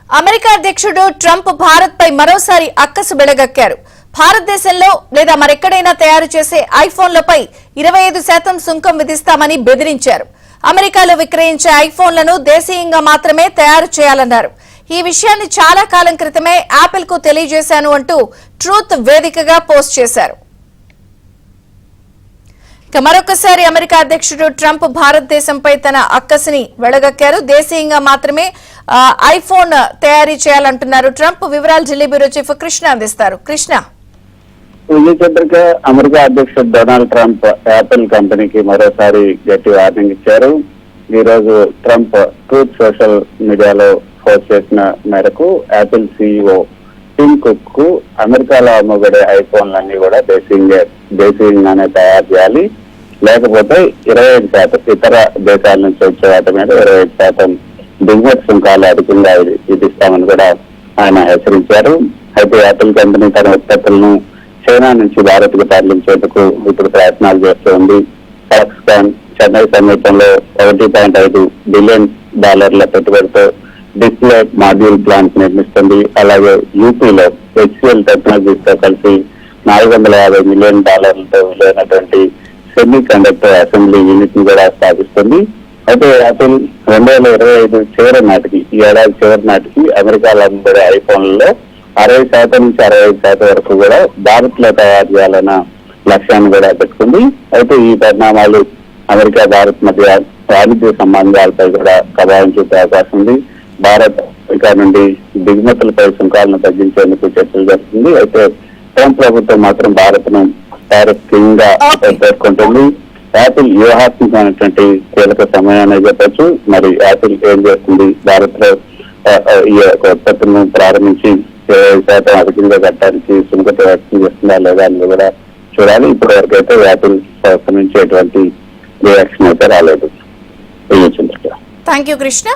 America అధ్యక్షుడు Trump Bharat పై మరోసారి అక్కసు బెళగక్కారు. భారతదేశంలో లేదా మరెక్కడైనా తయారు చేసే ఐఫోన్లపై 25% సుంకం విధిస్తామని బెదిరించారు. అమెరికాలో విక్రయించే ఐఫోన్లను దేశీయంగా మాత్రమే తయారు చేయాలన్నారు. ఈ విషయాన్ని చాలా కాలం క్రితమే యాపిల్ కు తెలియజేశాను అంటూ ట్రూత్ వేదికగా పోస్ట్ చేశారు. మరొకసారి అమెరికా అధ్యక్షుడు ట్రంప్ భారతదేశంపై తన అక్కసుని వెళ్లగక్కారు. దేశీయంగా మాత్రమే ఐఫోన్ తయారీ చేయాలంటున్నారు ట్రంప్. వివరాలు ఢిల్లీ బ్యూరో చీఫ్ కృష్ణ అందిస్తారు. కృష్ణ, విజయచంద్రిక, అమెరికా అధ్యక్షుడు డొనాల్డ్ ట్రంప్ యాపిల్ కంపెనీకి మరోసారి గట్టి వార్నింగ్ ఇచ్చారు. ఈ రోజు ట్రంప్ ట్రూత్ సోషల్ మీడియాలో పోస్ట్ చేసిన మేరకు యాపిల్ సిఇఓ టిమ్ కుక్ కు అమెరికాలో అమ్మబడే ఐఫోన్లన్నీ కూడా దేశీయంగానే తయారు చేయాలి, లేకపోతే 25% ఇతర దేశాల నుంచి వచ్చే వాటి మీద 25% దిగుమతి సుంకాలు అధికంగా విధిస్తామని కూడా ఆయన హెచ్చరించారు. అయితే యాపిల్ కంపెనీ తన ఉత్పత్తులను చైనా నుంచి భారత్ కు తరలించేందుకు ఇప్పుడు ప్రయత్నాలు చేస్తోంది. పాకిస్తాన్ చెన్నై సమీపంలో $1.5 బిలియన్ పెట్టుబడితో డిస్ప్లే మాడ్యూల్ ప్లాంట్ నిర్మిస్తుంది. అలాగే యూపీలో HCL టెక్నాలజీస్ తో కలిసి $450 మిలియన్ విలువైనటువంటి సెమీ కండక్టర్ అసెంబ్లీ యూనిట్ ని కూడా స్థాపిస్తుంది. అయితే యాపిల్ 2025 చివరి నాటికి, ఈ ఏడాది చివరి నాటికి అమెరికాలో అమ్మబడే ఐఫోన్లలో 60% నుంచి 65% వరకు కూడా భారత్ లో తయారు చేయాలన్న లక్ష్యాన్ని కూడా పెట్టుకుంది. అయితే ఈ పరిణామాలు అమెరికా భారత్ మధ్య వాణిజ్య సంబంధాలపై కూడా ప్రభావం చూపే అవకాశం ఉంది. భారత్ అమెరికా నుండి దిగుమతులపై సుంకాలను తగ్గించేందుకు చర్చలు జరుగుతుంది. అయితే ట్రంప్ ప్రభుత్వం మాత్రం భారత్ ను టారిఫ్ కింగ్ గా పేర్కొంటుంది. యాపిల్ వ్యూహాత్మకమైనటువంటి కీలక సమయాన్ని చెప్పచ్చు. మరి యాపిల్ ఏం చేస్తుంది, భారత్ లో ఈ యొక్క ఉత్పత్తులను ప్రారంభించి 20% అధికంగా కట్టడానికి సుముఖత వ్యక్తం చేస్తుందా లేదా అని కూడా చూడాలి. ఇప్పటి వరకు అయితే యాపిల్ సంస్థ నుంచి ఎటువంటి రియాక్షన్ అయితే రాలేదు. Thank you Krishna.